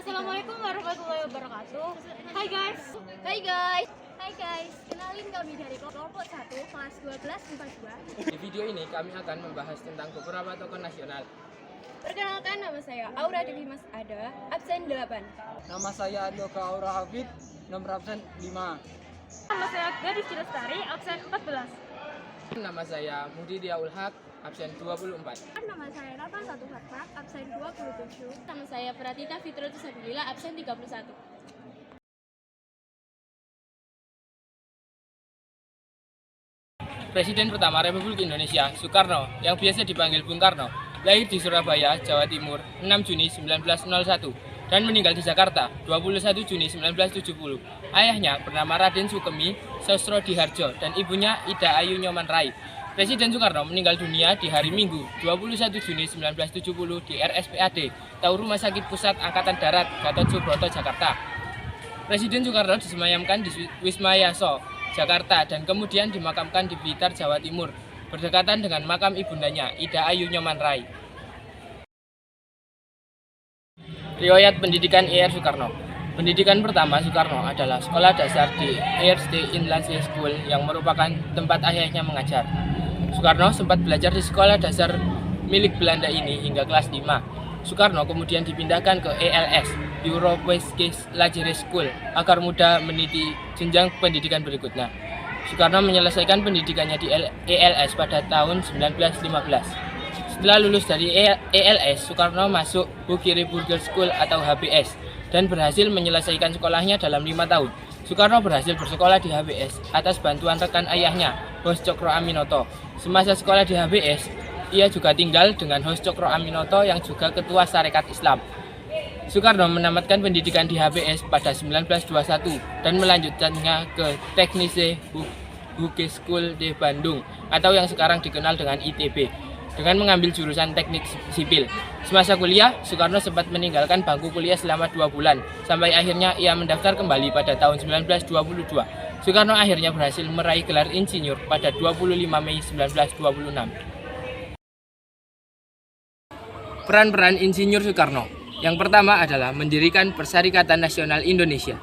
Assalamualaikum warahmatullahi wabarakatuh. Hai guys. Hai guys. Hai guys, kenalin kami dari kelompok 1 kelas 12 IPA 2. Di video ini kami akan membahas tentang beberapa tokoh nasional. Perkenalkan, nama saya Aura Dewi Mas Ada, absen 8. Nama saya Andika Aura Hafid, nomor absen 5. Nama saya Gadis Cilestari, absen 14. Nama saya Mudi Diaul Haq, absen 24. Nama saya Rafa Satu Fatfak, absen 27. Nama saya Pratita Fitrotus Sabilillah, absen 31. Presiden pertama Republik Indonesia, Soekarno, yang biasa dipanggil Bung Karno, lahir di Surabaya, Jawa Timur, 6 Juni 1901 dan meninggal di Jakarta, 21 Juni 1970. Ayahnya bernama Raden Sukemi Sosrodiharjo dan ibunya Ida Ayu Nyoman Rai. Presiden Soekarno meninggal dunia di hari Minggu, 21 Juni 1970 di RSPAD, Taur Rumah Sakit Pusat Angkatan Darat, Gatot Subroto, Jakarta. Presiden Soekarno disemayamkan di Wisma Yaso, Jakarta, dan kemudian dimakamkan di Blitar, Jawa Timur, berdekatan dengan makam ibundanya, Ida Ayu Nyoman Rai. Riwayat pendidikan Ir Soekarno. Pendidikan pertama Soekarno adalah sekolah dasar di Eerste Inlandse School yang merupakan tempat ayahnya mengajar. Soekarno sempat belajar di sekolah dasar milik Belanda ini hingga kelas 5. Soekarno kemudian dipindahkan ke ELS, Europese Lagere School, agar mudah meniti jenjang pendidikan berikutnya. Soekarno menyelesaikan pendidikannya di ELS pada tahun 1915. Setelah lulus dari ELS, Soekarno masuk Bukiri Burger School atau HBS dan berhasil menyelesaikan sekolahnya dalam 5 tahun. Soekarno berhasil bersekolah di HBS atas bantuan rekan ayahnya, Hos Cokro Aminoto. Semasa sekolah di HBS, ia juga tinggal dengan Hos Cokro Aminoto yang juga ketua Sarekat Islam. Soekarno menamatkan pendidikan di HBS pada 1921 dan melanjutkannya ke Teknische Hoge School de Bandung atau yang sekarang dikenal dengan ITB dengan mengambil jurusan teknik sipil. Semasa kuliah, Soekarno sempat meninggalkan bangku kuliah selama 2 bulan sampai akhirnya ia mendaftar kembali pada tahun 1922. Soekarno akhirnya berhasil meraih gelar insinyur pada 25 Mei 1926. Peran-peran Insinyur Soekarno. Yang pertama adalah mendirikan Perserikatan Nasional Indonesia.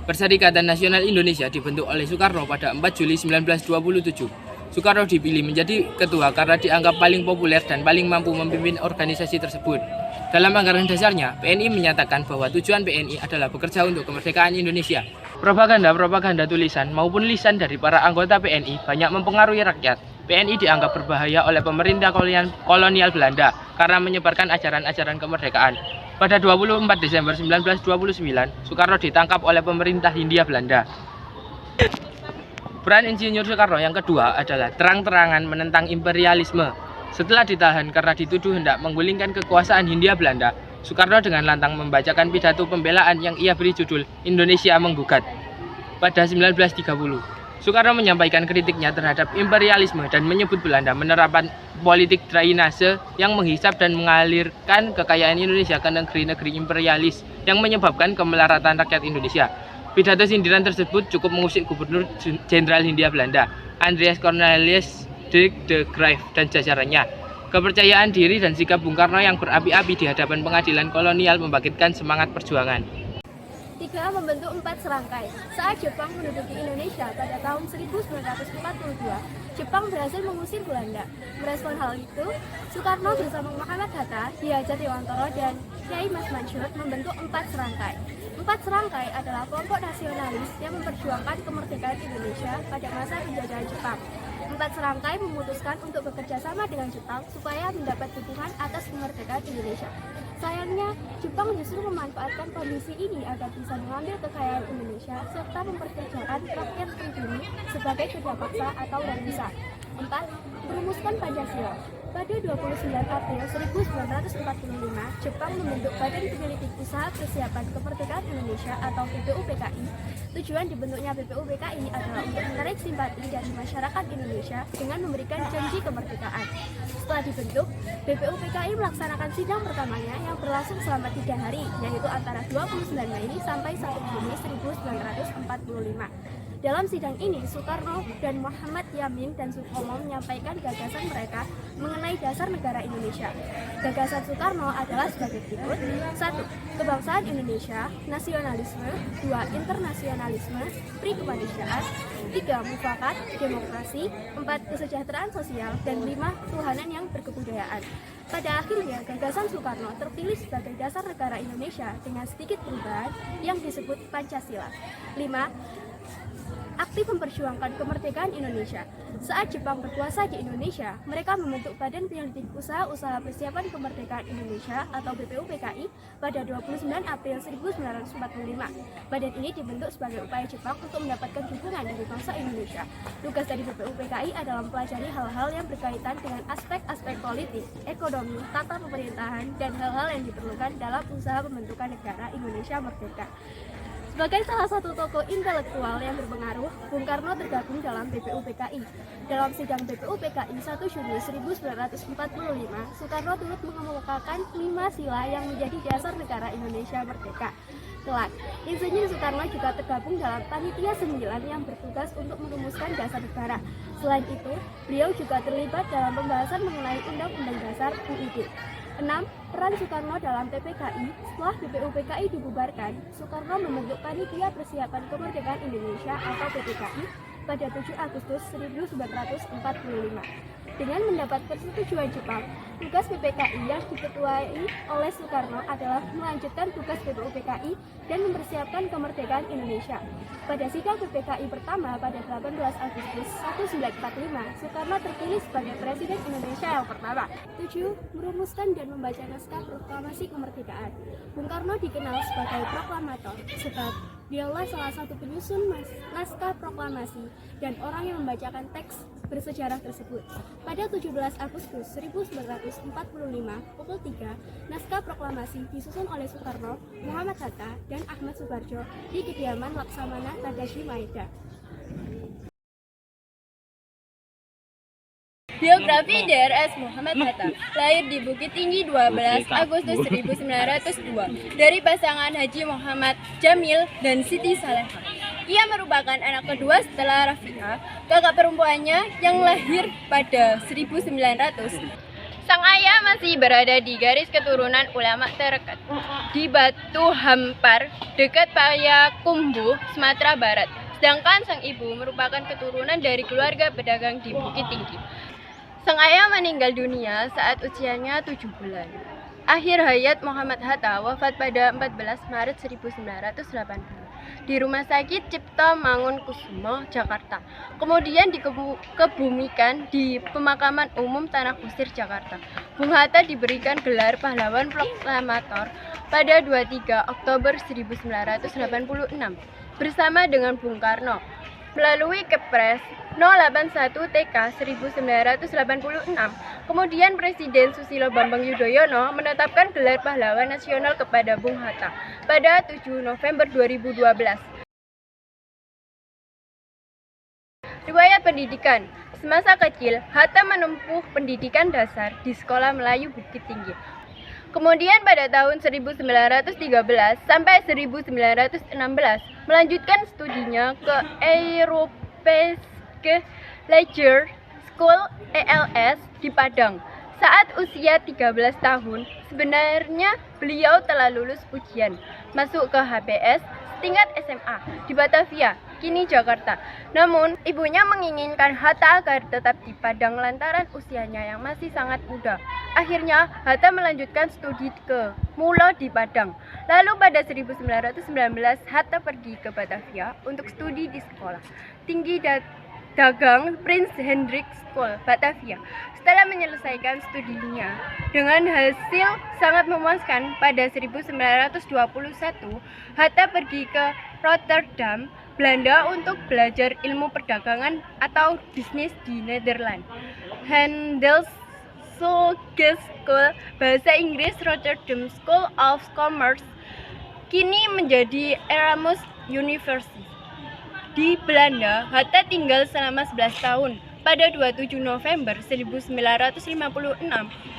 Perserikatan Nasional Indonesia dibentuk oleh Soekarno pada 4 Juli 1927. Soekarno dipilih menjadi ketua karena dianggap paling populer dan paling mampu memimpin organisasi tersebut. Dalam anggaran dasarnya, PNI menyatakan bahwa tujuan PNI adalah bekerja untuk kemerdekaan Indonesia. Propaganda tulisan maupun lisan dari para anggota PNI banyak mempengaruhi rakyat. PNI dianggap berbahaya oleh pemerintah kolonial Belanda karena menyebarkan ajaran-ajaran kemerdekaan. Pada 24 Desember 1929, Soekarno ditangkap oleh pemerintah Hindia Belanda. Peran Insinyur Soekarno yang kedua adalah terang-terangan menentang imperialisme. Setelah ditahan karena dituduh hendak menggulingkan kekuasaan Hindia Belanda, Soekarno dengan lantang membacakan pidato pembelaan yang ia beri judul Indonesia Menggugat. Pada 1930, Soekarno menyampaikan kritiknya terhadap imperialisme dan menyebut Belanda menerapkan politik drainase yang menghisap dan mengalirkan kekayaan Indonesia ke negeri-negeri imperialis yang menyebabkan kemelaratan rakyat Indonesia. Pidato sindiran tersebut cukup mengusik Gubernur Jenderal Hindia Belanda, Andreas Cornelius de Graeff dan jajarannya. Kepercayaan diri dan sikap Bung Karno yang berapi-api di hadapan pengadilan kolonial membangkitkan semangat perjuangan. 3. Membentuk 4 serangkai. Saat Jepang menduduki Indonesia pada tahun 1942, Jepang berhasil mengusir Belanda. Merespon hal itu, Soekarno bersama Muhammad Hatta, Ki Hajar Dewantara, dan Kiai Mas Mansur membentuk 4 serangkai. 4 serangkai adalah kelompok nasionalis yang memperjuangkan kemerdekaan Indonesia pada masa penjajahan Jepang. 4 serangkai memutuskan untuk bekerja sama dengan Jepang supaya mendapat dukungan atas kemerdekaan Indonesia. Sayangnya, Jepang justru memanfaatkan kondisi ini agar bisa mengambil kekayaan Indonesia serta memperkerjakan rakyat pribumi sebagai kerja paksa atau warisan. 4. Merumuskan Pancasila. Pada 29 April 1945, Jepang membentuk Badan Penyelidik Usaha Persiapan Kemerdekaan Indonesia atau BPUPKI. Tujuan dibentuknya BPUPKI adalah untuk menarik simpati dari masyarakat Indonesia dengan memberikan janji kemerdekaan. Setelah dibentuk, BPUPKI melaksanakan sidang pertamanya yang berlangsung selama 3 hari, yaitu antara 29 Mei sampai 1 Juni 1945. Dalam sidang ini, Soekarno dan Muhammad Yamin dan Sutomo menyampaikan gagasan mereka mengenai dasar negara Indonesia. Gagasan Soekarno adalah sebagai berikut: 1. Kebangsaan Indonesia, nasionalisme. 2. Internasionalisme, prikemanusiaan. 3. Mufakat, demokrasi. 4. Kesejahteraan sosial. Dan 5. Ketuhanan yang berkebudayaan. Pada akhirnya, gagasan Soekarno terpilih sebagai dasar negara Indonesia dengan sedikit perubahan yang disebut Pancasila. 5. Aktif memperjuangkan kemerdekaan Indonesia. Saat Jepang berkuasa di Indonesia, mereka membentuk Badan Penyelidik Usaha Persiapan Kemerdekaan Indonesia atau BPUPKI pada 29 April 1945. Badan ini dibentuk sebagai upaya Jepang untuk mendapatkan dukungan dari bangsa Indonesia. Tugas dari BPUPKI adalah mempelajari hal-hal yang berkaitan dengan aspek-aspek politik, ekonomi, tata pemerintahan, dan hal-hal yang diperlukan dalam usaha pembentukan negara Indonesia merdeka. Sebagai salah satu tokoh intelektual yang berpengaruh, Bung Karno tergabung dalam BPUPKI. Dalam sidang BPUPKI 1 Juni 1945, Soekarno turut mengemukakan 5 sila yang menjadi dasar negara Indonesia merdeka. Kelak, Insinyur Soekarno juga tergabung dalam Panitia 9 yang bertugas untuk merumuskan dasar negara. Selain itu, beliau juga terlibat dalam pembahasan mengenai Undang-Undang Dasar UUD. 6. Peran Soekarno dalam PPKI. Setelah BPUPKI dibubarkan, Soekarno membentuk Panitia Persiapan Kemerdekaan Indonesia atau PPKI pada 7 Agustus 1945. Dengan mendapat persetujuan Jepang, tugas PPKI yang diketuai oleh Soekarno adalah melanjutkan tugas BPUPKI dan mempersiapkan kemerdekaan Indonesia. Pada sidang PPKI pertama pada 18 Agustus 1945, Soekarno terpilih sebagai Presiden Indonesia yang pertama. 7. Merumuskan dan membaca naskah proklamasi kemerdekaan. Bung Karno dikenal sebagai proklamator sebab dialah salah satu penyusun naskah proklamasi dan orang yang membacakan teks bersejarah tersebut. Pada 17 Agustus 1945 pukul 3, naskah proklamasi disusun oleh Soekarno, Muhammad Hatta, dan Ahmad Subarjo di kediaman Laksamana Tadashi Maeda. Biografi DRS Muhammad Hatta, lahir di Bukit Tinggi 12 Agustus 1902 dari pasangan Haji Muhammad Jamil dan Siti Salehah. Ia merupakan anak kedua setelah Rafi'ah, kakak perempuannya yang lahir pada 1900. Sang ayah masih berada di garis keturunan ulama terdekat di Batu Hampar dekat Payakumbuh, Sumatera Barat. Sedangkan sang ibu merupakan keturunan dari keluarga pedagang di Bukit Tinggi. Sang ayah meninggal dunia saat usianya 7 bulan. Akhir hayat Muhammad Hatta wafat pada 14 Maret 1980 di Rumah Sakit Cipto Mangunkusumo, Jakarta. Kemudian dikebumikan di Pemakaman Umum Tanah Kusir, Jakarta. Bung Hatta diberikan gelar Pahlawan Proklamator pada 23 Oktober 1986 bersama dengan Bung Karno melalui Kepres 081 TK 1986. Kemudian Presiden Susilo Bambang Yudhoyono menetapkan gelar Pahlawan Nasional kepada Bung Hatta pada 7 November 2012. Riwayat pendidikan. Semasa kecil, Hatta menempuh pendidikan dasar di Sekolah Melayu Bukit Tinggi. Kemudian pada tahun 1913 sampai 1916 melanjutkan studinya ke Europese Leisure School ELS di Padang. Saat usia 13 tahun, sebenarnya beliau telah lulus ujian masuk ke HBS tingkat SMA di Batavia, kini Jakarta. Namun, ibunya menginginkan Hatta agar tetap di Padang lantaran usianya yang masih sangat muda. Akhirnya, Hatta melanjutkan studi ke Mulo di Padang. Lalu pada 1919, Hatta pergi ke Batavia untuk studi di Sekolah Tinggi Dagang Prince Hendrik School, Batavia. Setelah menyelesaikan studinya dengan hasil sangat memuaskan, pada 1921 Hatta pergi ke Rotterdam, Belanda untuk belajar ilmu perdagangan atau bisnis di Nederland. Handelshogeschool School, bahasa Inggris Rotterdam School of Commerce, kini menjadi Erasmus University. Di Belanda, Hatta tinggal selama 11 tahun. pada 27 November 1956,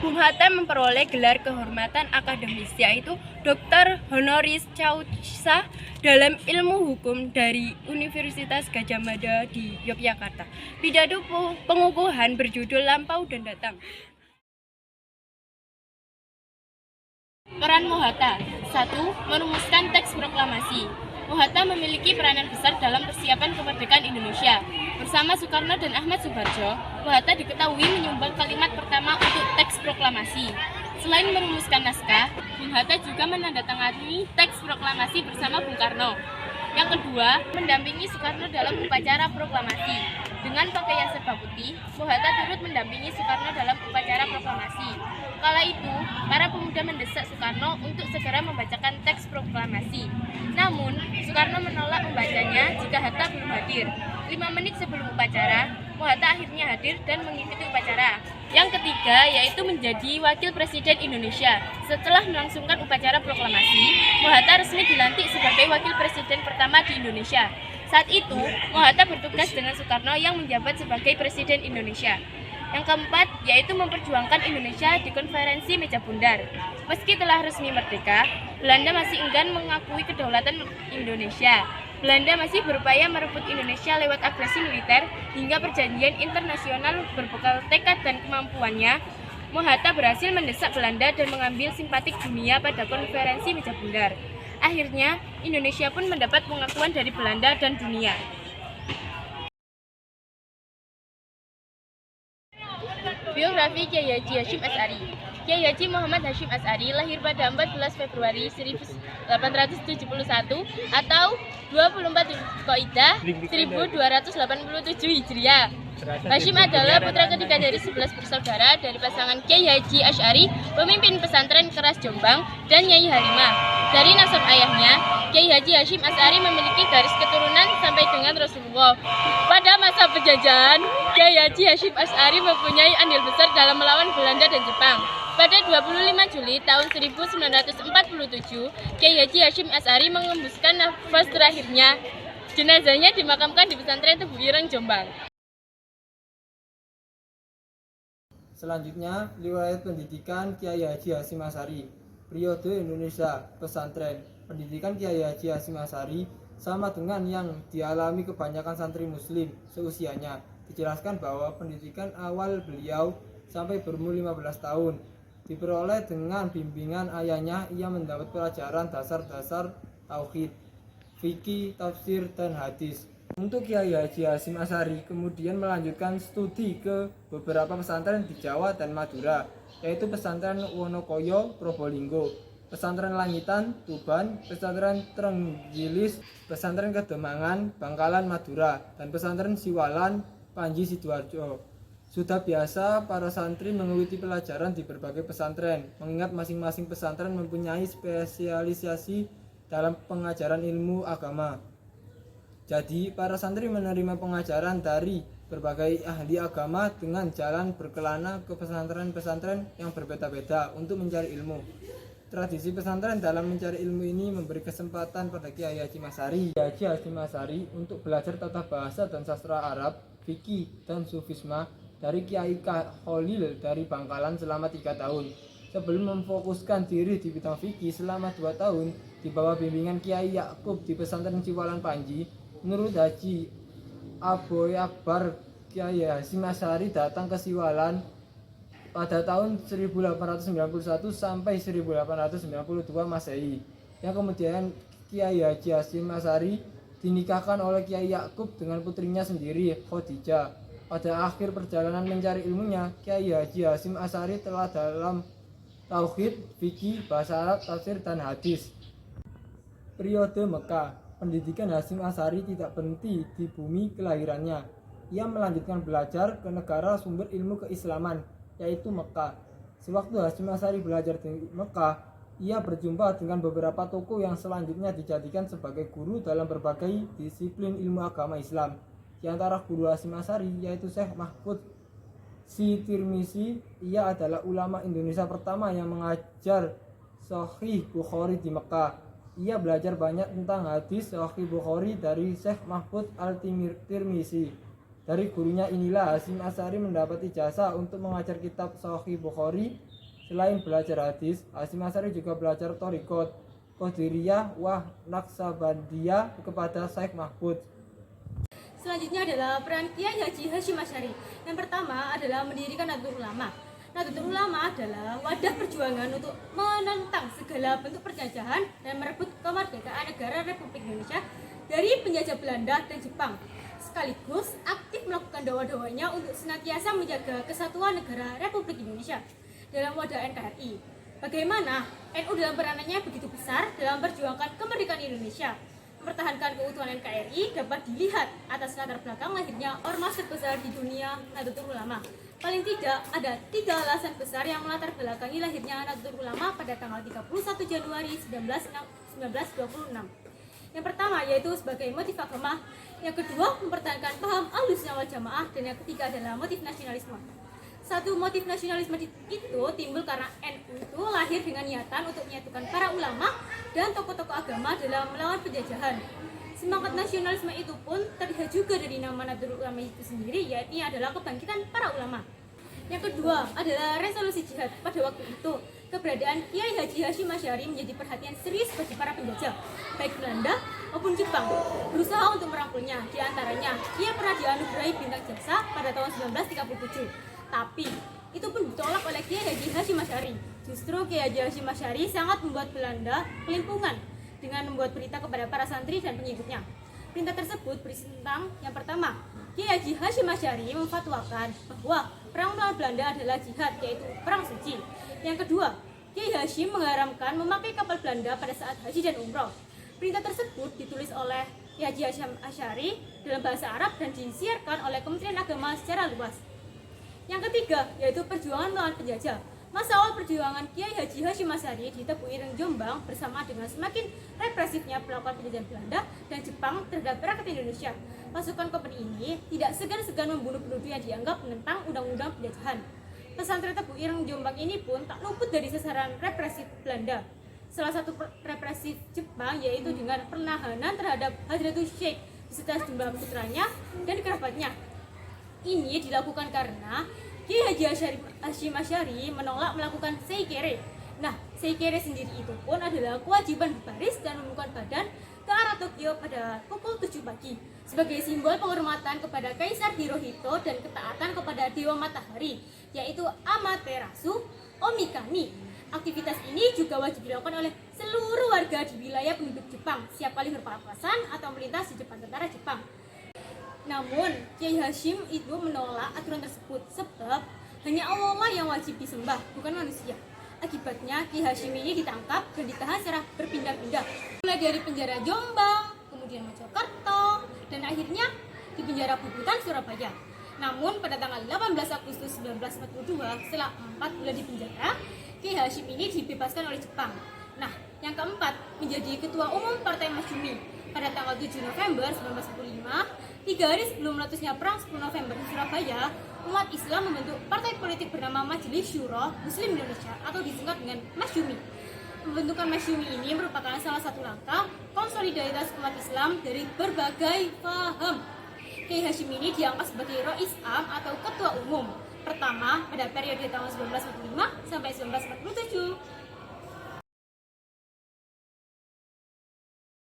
Bung Hatta memperoleh gelar kehormatan akademis yaitu Dr. Honoris Causa dalam ilmu hukum dari Universitas Gadjah Mada di Yogyakarta. Pidato pengukuhan berjudul Lampau dan Datang. Peran Mohatta. 1. Merumuskan teks proklamasi. Mohatta memiliki peranan besar dalam persiapan kemerdekaan Indonesia. Bersama Soekarno dan Ahmad Subarjo, Mohatta diketahui menyumbang kalimat pertama untuk teks proklamasi. Selain merumuskan naskah, Bung Hatta juga menandatangani teks proklamasi bersama Bung Karno. Yang kedua, mendampingi Soekarno dalam upacara proklamasi. Dengan pakaian serba putih, Bung Hatta turut mendampingi Soekarno dalam upacara proklamasi. Kala itu, para pemuda mendesak Soekarno untuk segera membacakan teks proklamasi. Namun, Soekarno menolak membacanya jika Hatta belum hadir. 5 menit sebelum upacara, Mohatta akhirnya hadir dan mengikuti upacara. Yang ketiga, yaitu menjadi Wakil Presiden Indonesia. Setelah melangsungkan upacara proklamasi, Mohatta resmi dilantik sebagai Wakil Presiden pertama di Indonesia. Saat itu, Mohatta bertugas dengan Soekarno yang menjabat sebagai Presiden Indonesia. Yang keempat, yaitu memperjuangkan Indonesia di konferensi meja bundar. Meski telah resmi merdeka, Belanda masih enggan mengakui kedaulatan Indonesia. Belanda masih berupaya merebut Indonesia lewat agresi militer hingga perjanjian internasional berbekal tekad dan kemampuannya. Mohatta berhasil mendesak Belanda dan mengambil simpatik dunia pada konferensi meja bundar. Akhirnya, Indonesia pun mendapat pengakuan dari Belanda dan dunia. Biografi Kiai Haji Hashim Asy'ari. Kiai Haji Muhammad Hashim Asy'ari lahir pada 14 Februari 1871 atau 24 Dzulqa'dah 1287 Hijriah. Hashim adalah putra ketiga dari 11 bersaudara dari pasangan Kiai Haji Asy'ari, pemimpin pesantren Keras Jombang, dan Nyai Halimah. Dari nasab ayahnya, Kiai Haji Hashim Asy'ari memiliki garis keturunan sampai dengan Rasulullah. Pada masa penjajahan, Kiai Haji Hashim Asy'ari mempunyai andil besar dalam melawan Belanda dan Jepang. Pada 25 Juli tahun 1947, Kiai Haji Hashim Asy'ari mengembuskan nafas terakhirnya. Jenazahnya dimakamkan di pesantren Tebu Ireng, Jombang. Selanjutnya, riwayat pendidikan Kiai Haji Hashim Asy'ari. Periode Indonesia pesantren. Pendidikan Kiai Haji Hashim Asy'ari sama dengan yang dialami kebanyakan santri muslim seusianya. Dijelaskan bahwa pendidikan awal beliau sampai berumur 15 tahun diperoleh dengan bimbingan ayahnya. Ia mendapat pelajaran dasar-dasar tauhid, fikih, tafsir, dan hadis. Untuk Kiai Haji Hashim Asy'ari kemudian melanjutkan studi ke beberapa pesantren di Jawa dan Madura, yaitu pesantren Wonokoyo, Probolinggo, pesantren Langitan, Tuban, pesantren Trenggilis, pesantren Kedemangan, Bangkalan, Madura, dan pesantren Siwalan, Panji, Sidoarjo. Sudah biasa para santri mengikuti pelajaran di berbagai pesantren, mengingat masing-masing pesantren mempunyai spesialisasi dalam pengajaran ilmu agama. Jadi, para santri menerima pengajaran dari berbagai ahli agama dengan jalan berkelana ke pesantren-pesantren yang berbeda-beda untuk mencari ilmu. Tradisi pesantren dalam mencari ilmu ini memberi kesempatan pada Kiai Haji Hashim Asy'ari untuk belajar tata bahasa dan sastra Arab, fikih, dan sufisme dari Kiai Khalil dari Bangkalan selama 3 tahun. Sebelum memfokuskan diri di bidang fikih selama 2 tahun di bawah bimbingan Kiai Yakub di pesantren Siwalan Panji, menurut Haji Aboy Akbar, Kiai Hashim Asy'ari datang ke Siwalan pada tahun 1891 sampai 1892 Masehi. Yang kemudian Kiai Haji Hashim Asy'ari dinikahkan oleh Kiai Yakub dengan putrinya sendiri, Khadijah. Pada akhir perjalanan mencari ilmunya, Kiai Haji Hashim Asy'ari telah dalam tauhid, fikih, bahasa Arab, tafsir, dan hadis. Periode Mekah. Pendidikan Hashim Asy'ari tidak berhenti di bumi kelahirannya. Ia melanjutkan belajar ke negara sumber ilmu keislaman, yaitu Mekah. Sewaktu Hashim Asy'ari belajar di Mekah, ia berjumpa dengan beberapa tokoh yang selanjutnya dijadikan sebagai guru dalam berbagai disiplin ilmu agama Islam. Di antara guru Hashim Asy'ari yaitu Syekh Mahfud Si Tirmizi. Ia adalah ulama Indonesia pertama yang mengajar Sahih Bukhari di Mekah. Ia belajar banyak tentang hadis Sahih Bukhari dari Syekh Mahfud Al-Tirmizi. Dari gurunya inilah Hasyim Asy'ari mendapat ijazah untuk mengajar kitab Sahih Bukhari. Selain belajar hadis, Hasyim Asy'ari juga belajar thariqat, Qadiriyah, wah Naqsabandiyah kepada Syekh Mahfud. Selanjutnya adalah peran Kiai Haji Hasyim Asy'ari. Yang pertama adalah mendirikan Nahdlatul Ulama. Nahdlatul Ulama adalah wadah perjuangan untuk menentang segala bentuk penjajahan dan merebut kemerdekaan negara Republik Indonesia dari penjajah Belanda dan Jepang. Sekaligus aktif melakukan dakwah-dakwahnya untuk senantiasa menjaga kesatuan negara Republik Indonesia dalam wadah NKRI. Bagaimana NU dalam peranannya begitu besar dalam perjuangan kemerdekaan Indonesia. Mempertahankan keutuhan NKRI dapat dilihat atas latar belakang lahirnya ormas terbesar di dunia, Nahdlatul Ulama. Paling tidak ada 3 alasan besar yang melatar belakangi lahirnya Nahdlatul Ulama pada tanggal 31 Januari 1926. Yang pertama yaitu sebagai motif agama, yang kedua mempertahankan paham Ahlussunnah wal Jamaah, dan yang ketiga adalah motif nasionalisme. Satu motif nasionalisme itu timbul karena NU itu lahir dengan niatan untuk menyatukan para ulama dan tokoh-tokoh agama dalam melawan penjajahan. Semangat nasionalisme itu pun terlihat juga dari nama Nahdlatul Ulama itu sendiri, yaitu adalah kebangkitan para ulama. Yang kedua adalah resolusi jihad. Pada waktu itu, keberadaan Kiai Haji Hasyim Asy'ari menjadi perhatian serius bagi para penjajah, baik Belanda maupun Jepang, berusaha untuk merangkulnya. Di antaranya, ia pernah dianugerahi bintang jasa pada tahun 1937. Tapi, itu pun ditolak oleh Kiai Haji Hasyim Asy'ari. Justru Kiai Haji Hasyim Asy'ari sangat membuat Belanda kelimpungan dengan membuat berita kepada para santri dan pengikutnya. Perintah tersebut berisi tentang yang pertama, Kiai Haji Hasyim Asy'ari memfatwakan bahwa perang melawan Belanda adalah jihad, yaitu perang suci. Yang kedua, Kiai Hasyim mengharamkan memakai kapal Belanda pada saat haji dan umroh. Perintah tersebut ditulis oleh Kiai Haji Hasyim Asy'ari dalam bahasa Arab dan disiarkan oleh Kementerian Agama secara luas. Yang ketiga, yaitu perjuangan melawan penjajah. Masa awal perjuangan Kiai Haji Hasyim Asy'ari di Tebu Ireng, Jombang bersama dengan semakin represifnya pelakuan penjajahan Belanda dan Jepang terhadap rakyat Indonesia. Pasukan kompeni ini tidak segan-segan membunuh penduduk yang dianggap menentang undang-undang penjajahan. Pesantren Tebu Ireng, Jombang ini pun tak luput dari sasaran represif Belanda. Salah satu represif Jepang yaitu dengan penahanan terhadap Hadratus Syekh beserta sejumlah putranya dan kerabatnya. Ini dilakukan karena Kiai Haji Hasyim Asy'ari menolak melakukan seikere. Nah, seikere sendiri itu pun adalah kewajiban berbaris dan membungkuk badan ke arah Tokyo pada pukul 7 pagi sebagai simbol penghormatan kepada Kaisar Hirohito dan ketaatan kepada Dewa Matahari, yaitu Amaterasu Omikami. Aktivitas ini juga wajib dilakukan oleh seluruh warga di wilayah penduduk Jepang setiap kali berpapasan atau melintas di depan tentara Jepang. Namun, Kiai Hasyim itu menolak aturan tersebut sebab hanya Allah yang wajib disembah, bukan manusia. Akibatnya, Kiai Hasyim ini ditangkap dan ditahan secara berpindah-pindah. Mulai dari penjara Jombang, kemudian Mojokerto, dan akhirnya di penjara Bubutan, Surabaya. Namun, pada tanggal 18 Agustus 1942, setelah 4 bulan di penjara, Kiai Hasyim ini dibebaskan oleh Jepang. Nah, yang keempat, menjadi Ketua Umum Partai Masyumi. Pada tanggal 7 November 1945, 3 hari sebelum meletusnya Perang 10 November di Surabaya, umat Islam membentuk partai politik bernama Majelis Syuro Muslim Indonesia atau disingkat dengan Masyumi. Pembentukan Masyumi ini merupakan salah satu langkah konsolidaritas umat Islam dari berbagai paham. Kiai Hasyim ini diangkat sebagai Rois Am atau Ketua Umum pertama pada periode tahun 1945 sampai 1947.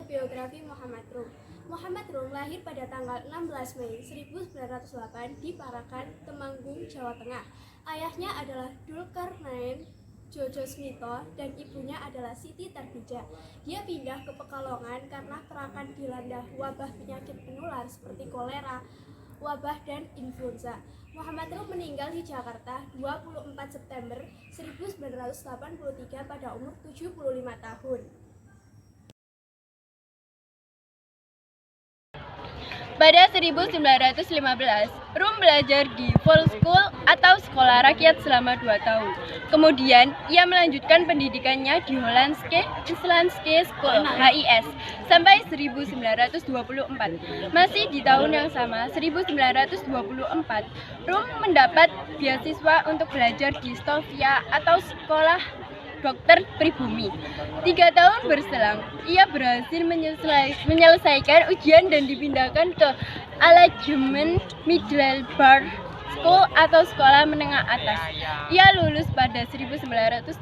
Biografi Muhammad Rum. Muhammad Rum lahir pada tanggal 16 Mei 1908 di Parakan, Temanggung, Jawa Tengah. Ayahnya adalah Dzulkarnain Jojosmito dan ibunya adalah Siti Tarbijah. Dia pindah ke Pekalongan karena Parakan dilanda wabah penyakit menular seperti kolera, wabah dan influenza. Muhammad Rum meninggal di Jakarta 24 September 1983 pada umur 75 tahun. Pada 1915, Rum belajar di Volkschool atau Sekolah Rakyat selama 2 tahun. Kemudian, ia melanjutkan pendidikannya di Hollandse Islandse School (HIS) sampai 1924. Masih di tahun yang sama, 1924, Rum mendapat beasiswa untuk belajar di Stovia atau Sekolah Dokter Pribumi. 3 tahun berselang, ia berhasil menyelesaikan ujian dan dipindahkan ke Allegheny Middle Bar School atau sekolah menengah atas. Ia lulus pada 1930.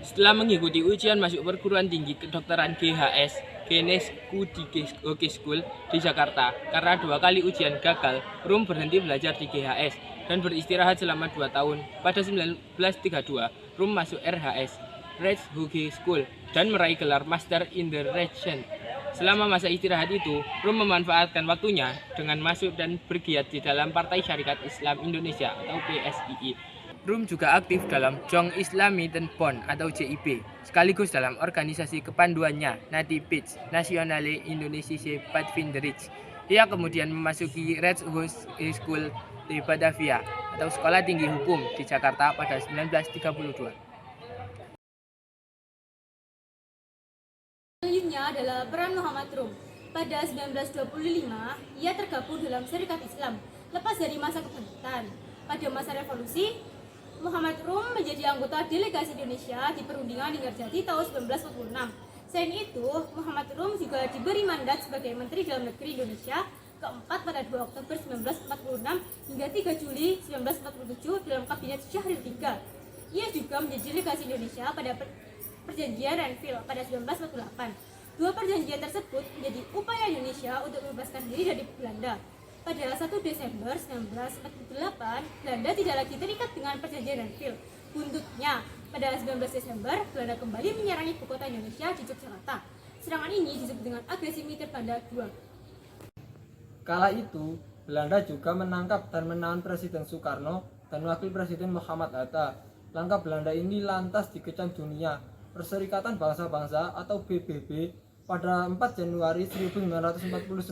Setelah mengikuti ujian masuk perguruan tinggi kedokteran GHS Ganesh Kudiki School di Jakarta, karena 2 kali ujian gagal, Rum berhenti belajar di GHS dan beristirahat selama 2 tahun. Pada 1932, Rum masuk RHS Red Hook School dan meraih gelar Master in the Region. Selama masa istirahat itu, Rum memanfaatkan waktunya dengan masuk dan bergiat di dalam Partai Syarikat Islam Indonesia atau PSII. Rum juga aktif dalam Jong Islami ten Bond atau JIB, sekaligus dalam organisasi kepanduannya Nati Pitch Nationale Indonesische Padvinderij. Ia kemudian memasuki Red Hook School di Batavia atau Sekolah Tinggi Hukum di Jakarta pada 1932. Selanjutnya adalah peran Muhammad Rum. Pada 1925, ia tergabung dalam Syarikat Islam lepas dari masa kebangkitan. Pada masa revolusi, Muhammad Rum menjadi anggota delegasi Indonesia di Perundingan Linggarjati tahun 1946. Selain itu, Muhammad Rum juga diberi mandat sebagai Menteri Dalam Negeri Indonesia keempat pada 2 Oktober 1946 hingga 3 Juli 1947 dalam Kabinet Syahrir III. Ia juga menjadi delegasi Indonesia pada Perjanjian Renville pada 1948. 2 perjanjian tersebut menjadi upaya Indonesia untuk membebaskan diri dari Belanda. Pada 1 Desember 1948, Belanda tidak lagi terikat dengan perjanjian Renville. Buntutnya, pada 19 Desember, Belanda kembali menyerang ibu kota Indonesia di Yogyakarta. Serangan ini disebut dengan agresi militer Belanda II. Kala itu, Belanda juga menangkap dan menahan Presiden Soekarno dan Wakil Presiden Muhammad Hatta. Langkah Belanda ini lantas dikecam dunia. Perserikatan Bangsa-Bangsa atau PBB pada 4 Januari 1949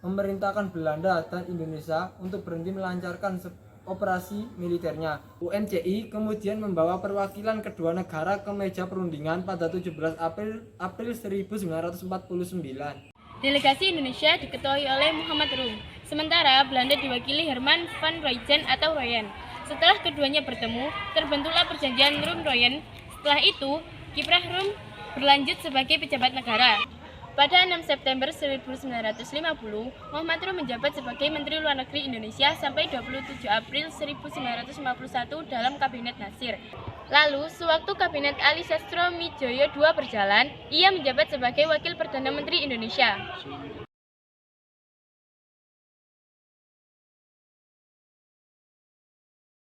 memerintahkan Belanda dan Indonesia untuk berhenti melancarkan operasi militernya. UNCI kemudian membawa perwakilan kedua negara ke meja perundingan pada 17 April 1949. Delegasi Indonesia diketuai oleh Muhammad Rum, sementara Belanda diwakili Herman van Royen atau Royen. Setelah keduanya bertemu, terbentuklah perjanjian Rum-Royen. Setelah itu, kiprah Rum berlanjut sebagai pejabat negara. Pada 6 September 1950, Muhammad Rum menjabat sebagai Menteri Luar Negeri Indonesia sampai 27 April 1951 dalam Kabinet Nasir. Lalu, sewaktu Kabinet Ali Sastro Midjoyo II berjalan, ia menjabat sebagai Wakil Perdana Menteri Indonesia.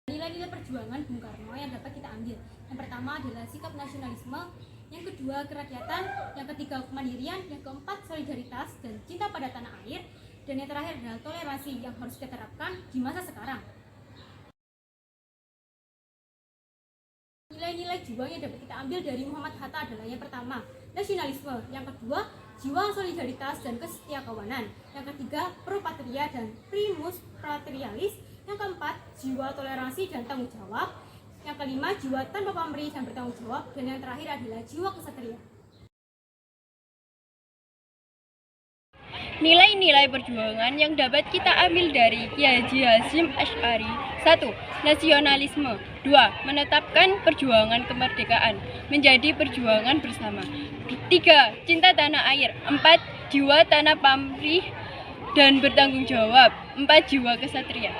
Nilai-nilai perjuangan Bung Karno yang dapat kita ambil. Yang pertama adalah sikap nasionalisme, yang kedua kerakyatan, yang ketiga kemandirian, yang keempat solidaritas dan cinta pada tanah air, dan yang terakhir adalah toleransi yang harus kita terapkan di masa sekarang. Nilai-nilai juang yang dapat kita ambil dari Muhammad Hatta adalah yang pertama, nasionalisme, yang kedua, jiwa solidaritas dan kesetiakawanan, yang ketiga, pro patria dan primus patrialis, yang keempat, jiwa toleransi dan tanggung jawab, yang kelima, jiwa tanpa pamrih dan bertanggung jawab, dan yang terakhir adalah jiwa kesatria. Nilai-nilai perjuangan yang dapat kita ambil dari Kiai Haji Hasyim Asy'ari. 1. Nasionalisme. 2. Menetapkan perjuangan kemerdekaan menjadi perjuangan bersama. 3. Cinta tanah air. 4. Jiwa tanpa pamrih dan bertanggung jawab. 4. Jiwa kesatria.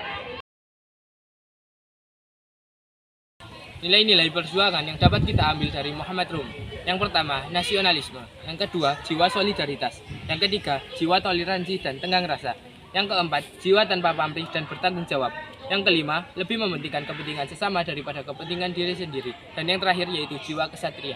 Nilai-nilai perjuangan yang dapat kita ambil dari Muhammad Rum. Yang pertama, nasionalisme. Yang kedua, jiwa solidaritas. Yang ketiga, jiwa toleransi dan tenggang rasa. Yang keempat, jiwa tanpa pamrih dan bertanggung jawab. Yang kelima, lebih mementingkan kepentingan sesama daripada kepentingan diri sendiri. Dan yang terakhir yaitu jiwa kesatria.